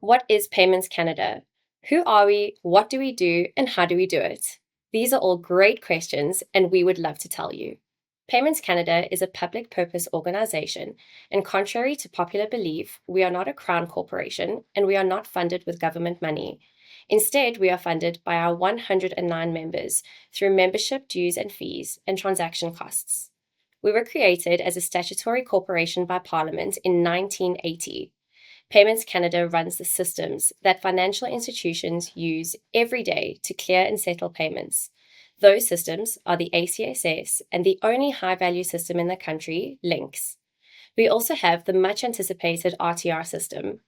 What is Paiements Canada? Who are we? What do we do? And how do we do it? These are all great questions, and we would love to tell you. Paiements Canada is a public purpose organization, and contrary to popular belief, we are not a crown corporation and we are not funded with government money. Instead, we are funded by our 109 members through membership dues and fees and transaction costs. We were created as a statutory corporation by Parliament in 1980. Paiements Canada runs the systems that financial institutions use every day to clear and settle payments. Those systems are the ACSS and the only high-value system in the country, Links. We also have the much-anticipated RTR system.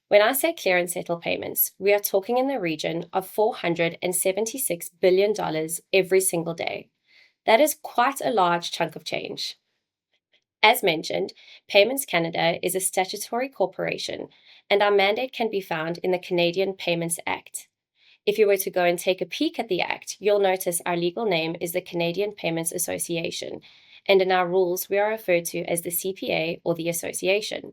When I say clear and settle payments, we are talking in the region of $476 billion every single day. That is quite a large chunk of change. As mentioned, Paiements Canada is a statutory corporation, and our mandate can be found in the Canadian Payments Act. If you were to go and take a peek at the Act, you'll notice our legal name is the Canadian Payments Association, and in our rules we are referred to as the CPA or the Association.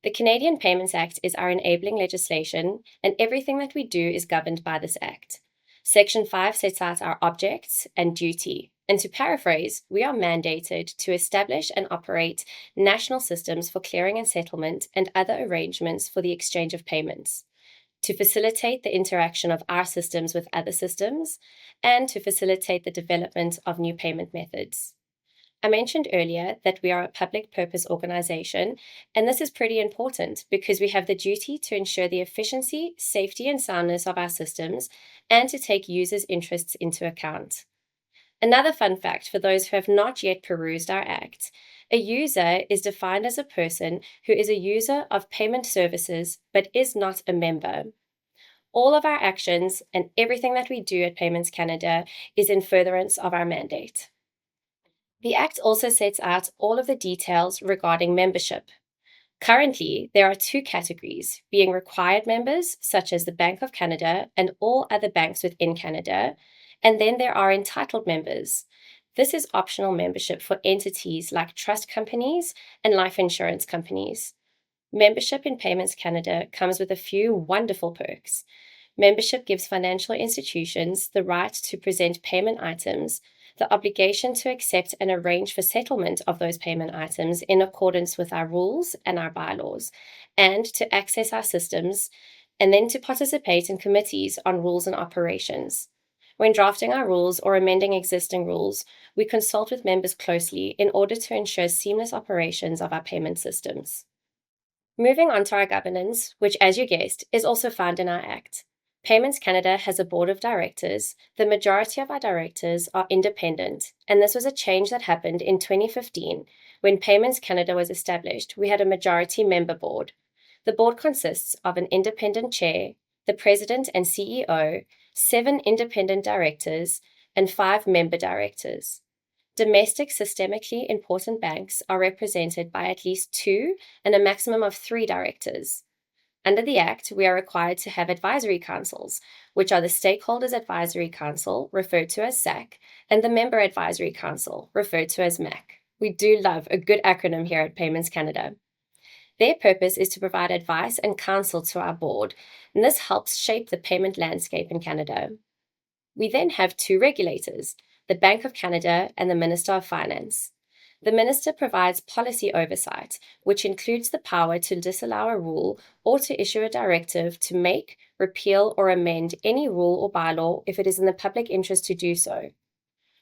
The Canadian Payments Act is our enabling legislation, and everything that we do is governed by this Act. Section 5 sets out our objects and duty, and to paraphrase, we are mandated to establish and operate national systems for clearing and settlement and other arrangements for the exchange of payments, to facilitate the interaction of our systems with other systems, and to facilitate the development of new payment methods. I mentioned earlier that we are a public purpose organization, and this is pretty important because we have the duty to ensure the efficiency, safety, and soundness of our systems and to take users' interests into account. Another fun fact for those who have not yet perused our Act, a user is defined as a person who is a user of payment services but is not a member. All of our actions and everything that we do at Paiements Canada is in furtherance of our mandate. The Act also sets out all of the details regarding membership. Currently, there are two categories, being required members, such as the Bank of Canada and all other banks within Canada, and then there are entitled members. This is optional membership for entities like trust companies and life insurance companies. Membership in Paiements Canada comes with a few wonderful perks. Membership gives financial institutions the right to present payment items, the obligation to accept and arrange for settlement of those payment items in accordance with our rules and our bylaws, and to access our systems, and then to participate in committees on rules and operations. When drafting our rules or amending existing rules, we consult with members closely in order to ensure seamless operations of our payment systems. Moving on to our governance, which, as you guessed, is also found in our Act. Paiements Canada has a board of directors. The majority of our directors are independent, and this was a change that happened in 2015. When Paiements Canada was established, we had a majority member board. The board consists of an independent chair, the president and CEO, 7 independent directors, and 5 member directors. Domestic systemically important banks are represented by at least 2 and a maximum of 3 directors. Under the Act, we are required to have advisory councils, which are the Stakeholders Advisory Council, referred to as SAC, and the Member Advisory Council, referred to as MAC. We do love a good acronym here at Paiements Canada. Their purpose is to provide advice and counsel to our board, and this helps shape the payment landscape in Canada. We then have 2 regulators, the Bank of Canada and the Minister of Finance. The Minister provides policy oversight, which includes the power to disallow a rule or to issue a directive to make, repeal, or amend any rule or bylaw if it is in the public interest to do so.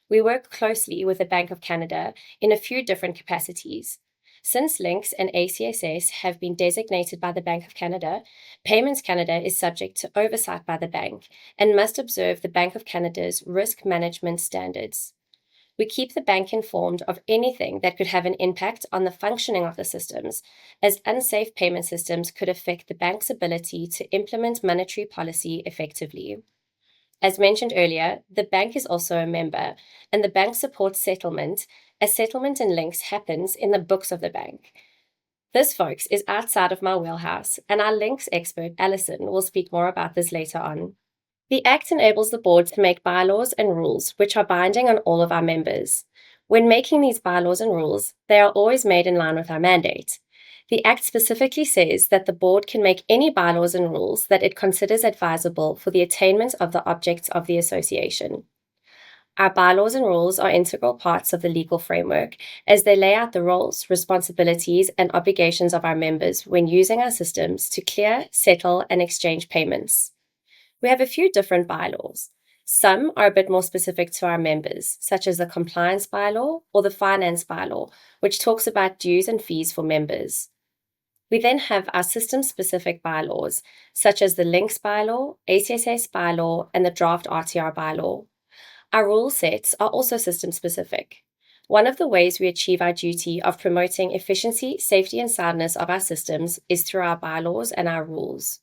We work closely with the Bank of Canada in a few different capacities. Since Links and ACSS have been designated by the Bank of Canada, Paiements Canada is subject to oversight by the bank and must observe the Bank of Canada's risk management standards. We keep the bank informed of anything that could have an impact on the functioning of the systems, as unsafe payment systems could affect the bank's ability to implement monetary policy effectively. As mentioned earlier, the bank is also a member, and the bank supports settlement, as settlement in Links happens in the books of the bank. This, folks, is outside of my wheelhouse, and our Links expert, Alison, will speak more about this later on. The Act enables the board to make bylaws and rules which are binding on all of our members. When making these bylaws and rules, they are always made in line with our mandate. The Act specifically says that the board can make any bylaws and rules that it considers advisable for the attainment of the objects of the association. Our bylaws and rules are integral parts of the legal framework as they lay out the roles, responsibilities, and obligations of our members when using our systems to clear, settle, and exchange payments. We have a few different bylaws. Some are a bit more specific to our members, such as the compliance bylaw or the finance bylaw, which talks about dues and fees for members. We then have our system-specific bylaws, such as the links bylaw, ACSS bylaw, and the draft RTR bylaw. Our rule sets are also system-specific. One of the ways we achieve our duty of promoting efficiency, safety, and soundness of our systems is through our bylaws and our rules.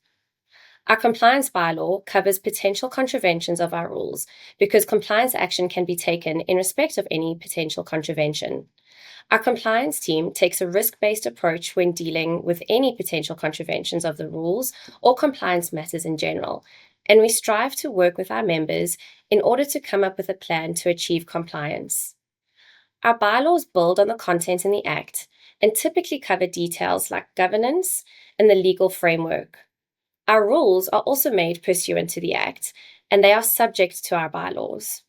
Our compliance bylaw covers potential contraventions of our rules because compliance action can be taken in respect of any potential contravention. Our compliance team takes a risk-based approach when dealing with any potential contraventions of the rules or compliance matters in general, and we strive to work with our members in order to come up with a plan to achieve compliance. Our bylaws build on the content in the Act and typically cover details like governance and the legal framework. Our rules are also made pursuant to the Act, and they are subject to our bylaws.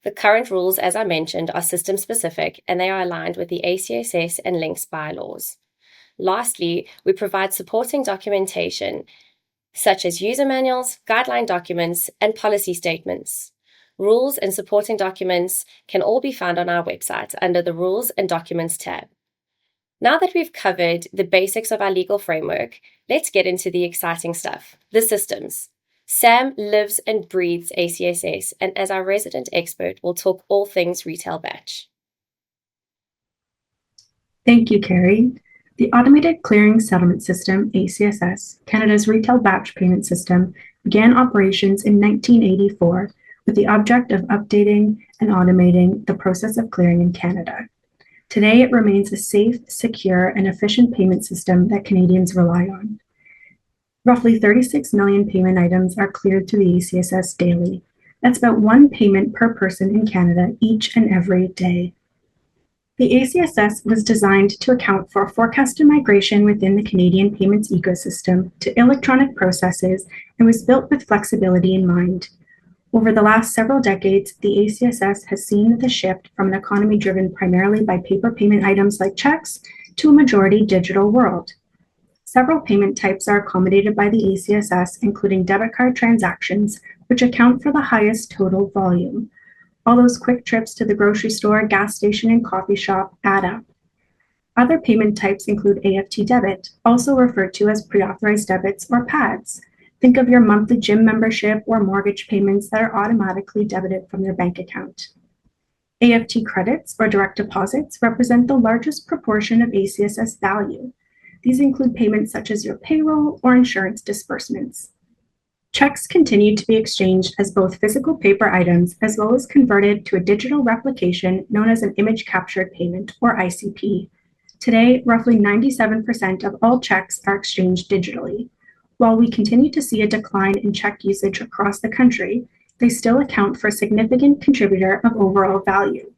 The current rules, as I mentioned, are system-specific, and they are aligned with the ACSS and links bylaws. Lastly, we provide supporting documentation, such as user manuals, guideline documents, and policy statements. Rules and supporting documents can all be found on our website under the Rules and Documents tab. Now that we've covered the basics of our legal framework, let's get into the exciting stuff, the systems. Sam lives and breathes ACSS, and as our resident expert, will talk all things retail batch. Thank you, Kerri. The Automated Clearing Settlement System, ACSS, Canada's retail batch payment system, began operations in 1984 with the object of updating and automating the process of clearing in Canada. Today, it remains a safe, secure, and efficient payment system that Canadians rely on. Roughly 36 million payment items are cleared through the ACSS daily. That's about one payment per person in Canada each and every day. The ACSS was designed to account for forecasted migration within the Canadian payments ecosystem to electronic processes and was built with flexibility in mind. Over the last several decades, the ACSS has seen the shift from an economy driven primarily by paper payment items like checks to a majority digital world. Several payment types are accommodated by the ACSS, including debit card transactions, which account for the highest total volume. All those quick trips to the grocery store, gas station, and coffee shop add up. Other payment types include AFT debit, also referred to as pre-authorized debits or PADs. Think of your monthly gym membership or mortgage payments that are automatically debited from your bank account. AFT credits or direct deposits represent the largest proportion of ACSS value. These include payments such as your payroll or insurance disbursements. Checks continue to be exchanged as both physical paper items as well as converted to a digital replication known as an image captured payment or ICP. Today, roughly 97% of all checks are exchanged digitally. While we continue to see a decline in check usage across the country, they still account for a significant contributor of overall value.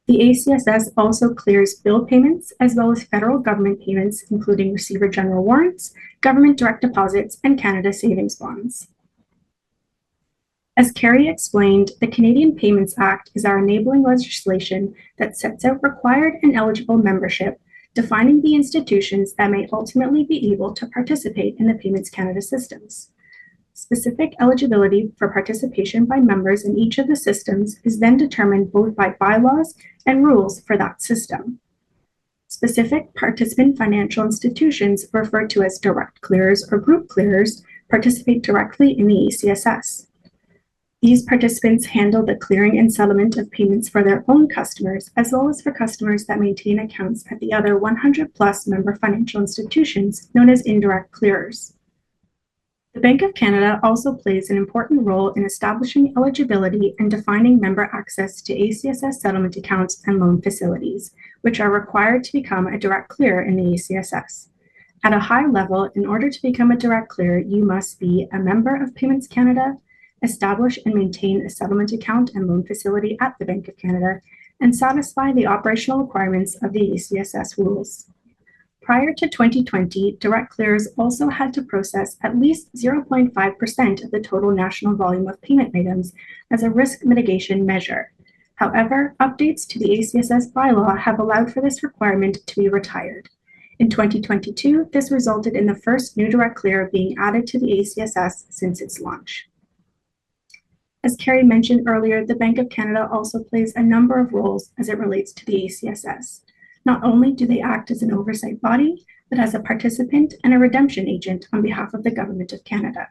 The ACSS also clears bill payments as well as federal government payments, including Receiver General warrants, government direct deposits, and Canada Savings Bonds. As Kerri explained, the Canadian Payments Act is our enabling legislation that sets out required and eligible membership, defining the institutions that may ultimately be able to participate in the Paiements Canada systems. Specific eligibility for participation by members in each of the systems is then determined both by bylaws and rules for that system. Specific participant financial institutions, referred to as direct clearers or group clearers, participate directly in the ACSS. These participants handle the clearing and settlement of payments for their own customers, as well as for customers that maintain accounts at the other 100+ member financial institutions, known as indirect clearers. The Bank of Canada also plays an important role in establishing eligibility and defining member access to ACSS settlement accounts and loan facilities, which are required to become a direct clearer in the ACSS. At a high level, in order to become a direct clearer, you must be a member of Paiements Canada, establish and maintain a settlement account and loan facility at the Bank of Canada, and satisfy the operational requirements of the ACSS rules. Prior to 2020, direct clearers also had to process at least 0.5% of the total national volume of payment items as a risk mitigation measure. However, updates to the ACSS bylaw have allowed for this requirement to be retired. In 2022, this resulted in the first new direct clearer being added to the ACSS since its launch. As Kerri mentioned earlier, the Bank of Canada also plays a number of roles as it relates to the ACSS. Not only do they act as an oversight body, but as a participant and a redemption agent on behalf of the Government of Canada.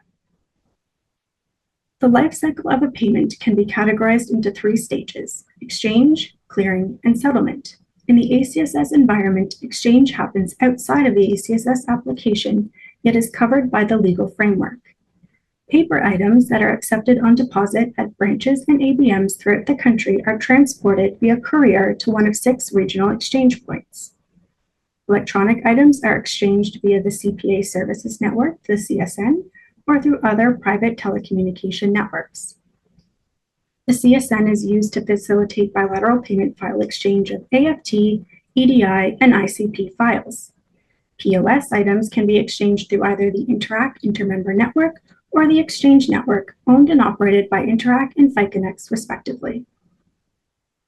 The life cycle of a payment can be categorized into 3 stages: exchange, clearing, and settlement. In the ACSS environment, exchange happens outside of the ACSS application, yet is covered by the legal framework. Paper items that are accepted on deposit at branches and ABMs throughout the country are transported via courier to one of 6 regional exchange points. Electronic items are exchanged via the CPA Services Network, the CSN, or through other private telecommunication networks. The CSN is used to facilitate bilateral payment file exchange of AFT, EDI, and ICP files. POS items can be exchanged through either the Interac Intermember Network or the Exchange Network, owned and operated by Interac and FICONEX, respectively.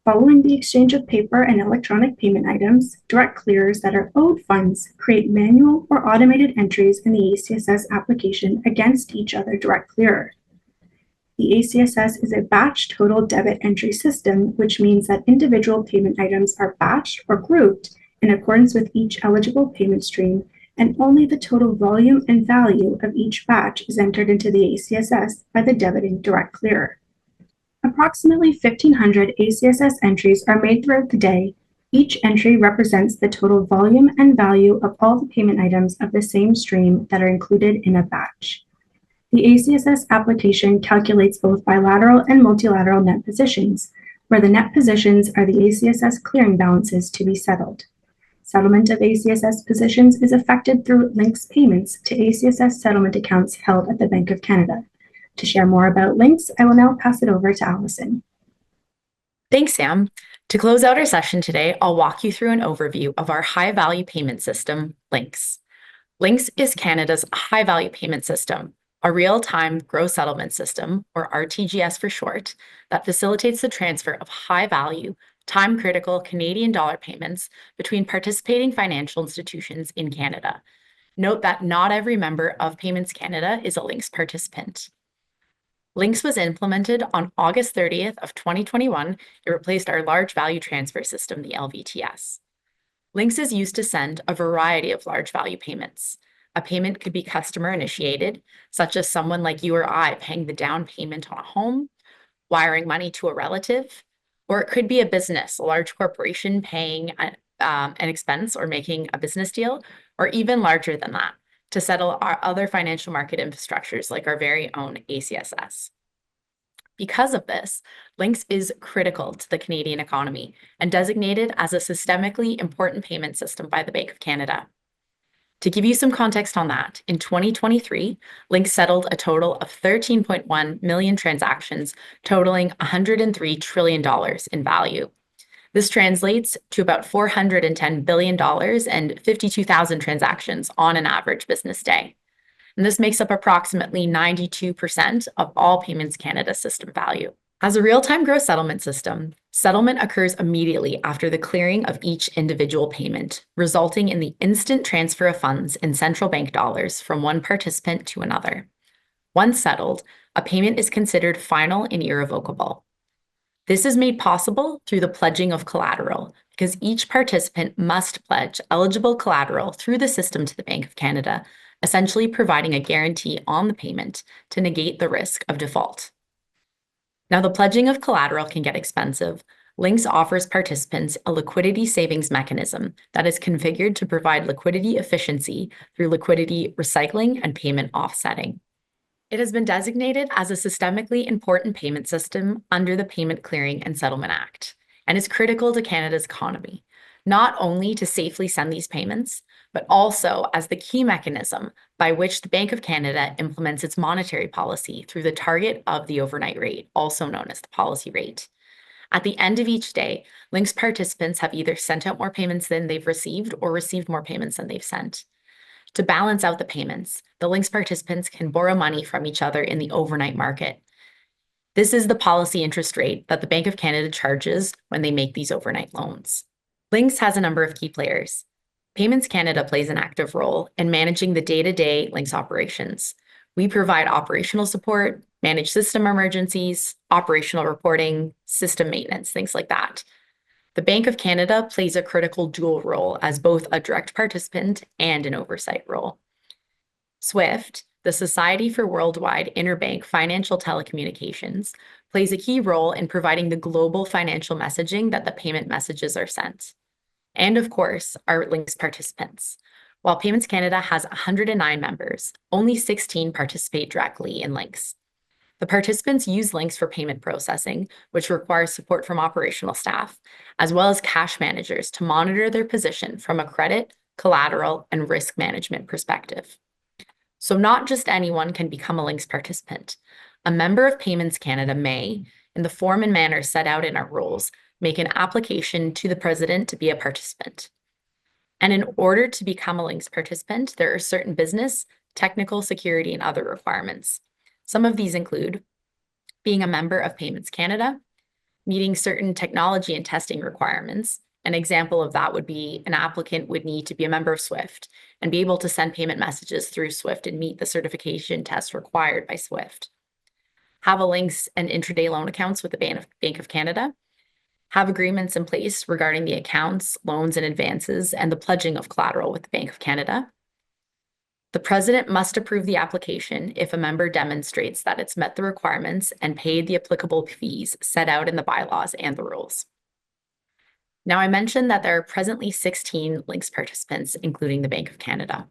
Following the exchange of paper and electronic payment items, direct clearers that are owed funds create manual or automated entries in the ACSS application against each other direct clearer. The ACSS is a batch total debit entry system, which means that individual payment items are batched or grouped in accordance with each eligible payment stream, and only the total volume and value of each batch is entered into the ACSS by the debiting direct clearer. Approximately 1,500 ACSS entries are made throughout the day. Each entry represents the total volume and value of all the payment items of the same stream that are included in a batch. The ACSS application calculates both bilateral and multilateral net positions, where the net positions are the ACSS clearing balances to be settled. Settlement of ACSS positions is effected through links payments to ACSS settlement accounts held at the Bank of Canada. To share more about links, I will now pass it over to Allison. Thanks, Sam. To close out our session today, I'll walk you through an overview of our high-value payment system, Links. Links is Canada's high-value payment system, a real-time gross settlement system, or RTGS for short, that facilitates the transfer of high-value, time-critical Canadian dollar payments between participating financial institutions in Canada. Note that not every member of Paiements Canada is a Links participant. Links was implemented on August 30th of 2021. It replaced our large value transfer system, the LVTS. Links is used to send a variety of large value payments. A payment could be customer initiated, such as someone like you or I paying the down payment on a home, wiring money to a relative, or it could be a business, a large corporation paying an expense or making a business deal, or even larger than that, to settle our other financial market infrastructures like our very own ACSS. Because of this, Links is critical to the Canadian economy and designated as a systemically important payment system by the Bank of Canada. To give you some context on that, in 2023, Links settled a total of 13.1 million transactions, totaling $103 trillion in value. This translates to about $410 billion and 52,000 transactions on an average business day. And this makes up approximately 92% of all Paiements Canada system value. As a real-time gross settlement system, settlement occurs immediately after the clearing of each individual payment, resulting in the instant transfer of funds in central bank dollars from one participant to another. Once settled, a payment is considered final and irrevocable. This is made possible through the pledging of collateral, because each participant must pledge eligible collateral through the system to the Bank of Canada, essentially providing a guarantee on the payment to negate the risk of default. Now, the pledging of collateral can get expensive. Links offers participants a liquidity savings mechanism that is configured to provide liquidity efficiency through liquidity recycling and payment offsetting. It has been designated as a systemically important payment system under the Payment Clearing and Settlement Act, and is critical to Canada's economy, not only to safely send these payments, but also as the key mechanism by which the Bank of Canada implements its monetary policy through the target of the overnight rate, also known as the policy rate. At the end of each day, Links participants have either sent out more payments than they've received or received more payments than they've sent. To balance out the payments, the Links participants can borrow money from each other in the overnight market. This is the policy interest rate that the Bank of Canada charges when they make these overnight loans. Links has a number of key players. Paiements Canada plays an active role in managing the day-to-day Links operations. We provide operational support, manage system emergencies, operational reporting, system maintenance, things like that. The Bank of Canada plays a critical dual role as both a direct participant and an oversight role. SWIFT, the Society for Worldwide Interbank Financial Telecommunications, plays a key role in providing the global financial messaging that the payment messages are sent. And of course, our Links participants. While Paiements Canada has 109 members, only 16 participate directly in Links. The participants use Links for payment processing, which requires support from operational staff, as well as cash managers to monitor their position from a credit, collateral, and risk management perspective. So not just anyone can become a Links participant. A member of Paiements Canada may, in the form and manner set out in our rules, make an application to the president to be a participant. And in order to become a Links participant, there are certain business, technical, security, and other requirements. Some of these include being a member of Paiements Canada, meeting certain technology and testing requirements. An example of that would be an applicant would need to be a member of SWIFT and be able to send payment messages through SWIFT and meet the certification tests required by SWIFT. Have a Links and intraday loan accounts with the Bank of Canada. Have agreements in place regarding the accounts, loans, and advances, and the pledging of collateral with the Bank of Canada. The president must approve the application if a member demonstrates that it's met the requirements and paid the applicable fees set out in the bylaws and the rules. Now, I mentioned that there are presently 16 Links participants, including the Bank of Canada.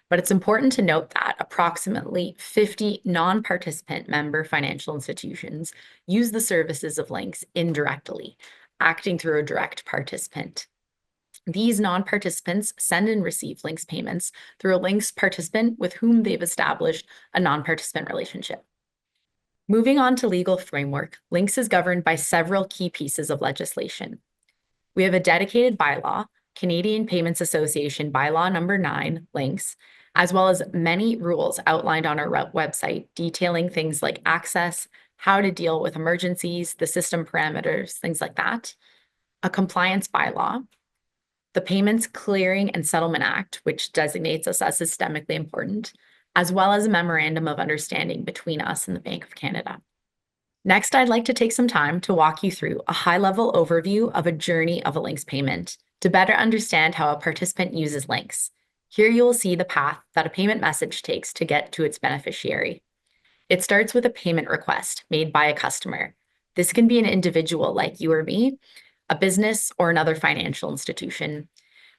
But it's important to note that approximately 50 non-participant member financial institutions use the services of Links indirectly, acting through a direct participant. These non-participants send and receive Links payments through a Links participant with whom they've established a non-participant relationship. Moving on to legal framework, Links is governed by several key pieces of legislation. We have a dedicated bylaw, Canadian Payments Association Bylaw Number 9, Links, as well as many rules outlined on our website detailing things like access, how to deal with emergencies, the system parameters, things like that. A compliance bylaw, the Payments Clearing and Settlement Act, which designates us as systemically important, as well as a memorandum of understanding between us and the Bank of Canada. Next, I'd like to take some time to walk you through a high-level overview of a journey of a Links payment to better understand how a participant uses Links. Here you will see the path that a payment message takes to get to its beneficiary. It starts with a payment request made by a customer. This can be an individual like you or me, a business, or another financial institution.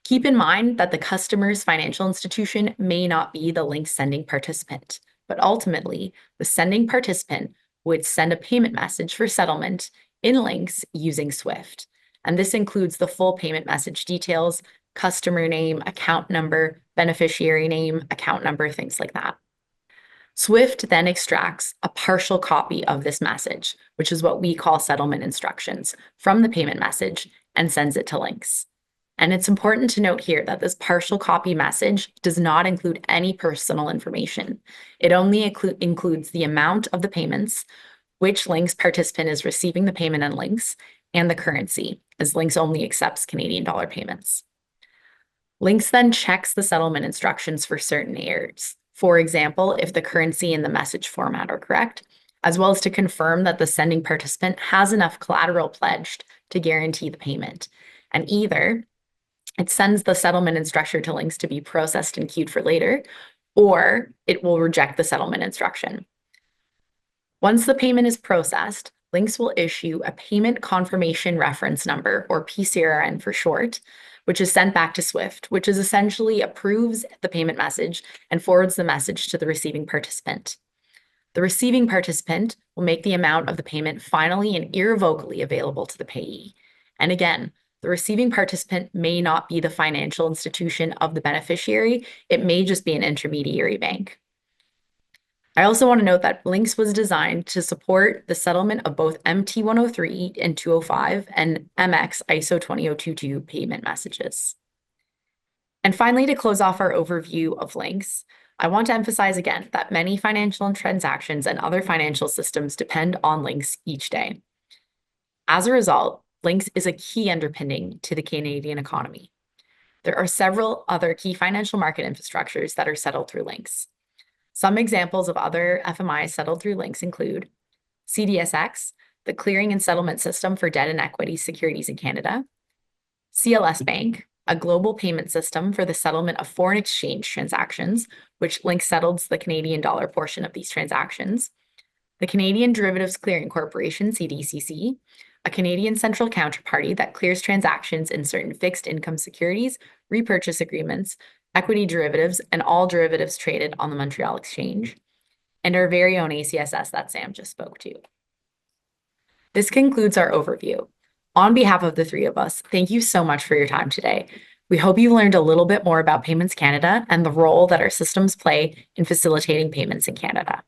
Keep in mind that the customer's financial institution may not be the Links sending participant, but ultimately, the sending participant would send a payment message for settlement in Links using SWIFT. And this includes the full payment message details, customer name, account number, beneficiary name, account number, things like that. SWIFT then extracts a partial copy of this message, which is what we call settlement instructions, from the payment message and sends it to Links. And it's important to note here that this partial copy message does not include any personal information. It only includes the amount of the payments, which Links participant is receiving the payment in Links, and the currency, as Links only accepts Canadian dollar payments. Links then checks the settlement instructions for certain errors. For example, if the currency and the message format are correct, as well as to confirm that the sending participant has enough collateral pledged to guarantee the payment. And either it sends the settlement instruction to Links to be processed and queued for later, or it will reject the settlement instruction. Once the payment is processed, Links will issue a payment confirmation reference number, or PCRN for short, which is sent back to SWIFT, which is essentially approves the payment message and forwards the message to the receiving participant. The receiving participant will make the amount of the payment finally and irrevocably available to the payee. And again, the receiving participant may not be the financial institution of the beneficiary. It may just be an intermediary bank. I also want to note that Links was designed to support the settlement of both MT 103 and 205 and MX ISO 20022 payment messages. And finally, to close off our overview of Links, I want to emphasize again that many financial transactions and other financial systems depend on Links each day. As a result, Links is a key underpinning to the Canadian economy. There are several other key financial market infrastructures that are settled through Links. Some examples of other FMIs settled through Links include CDSX, the clearing and settlement system for debt and equity securities in Canada, CLS Bank, a global payment system for the settlement of foreign exchange transactions, which Links settles the Canadian dollar portion of these transactions, the Canadian Derivatives Clearing Corporation, CDCC, a Canadian central counterparty that clears transactions in certain fixed income securities, repurchase agreements, equity derivatives, and all derivatives traded on the Montreal Exchange, and our very own ACSS that Sam just spoke to. This concludes our overview. On behalf of the three of us, thank you so much for your time today. We hope you learned a little bit more about Paiements Canada and the role that our systems play in facilitating payments in Canada.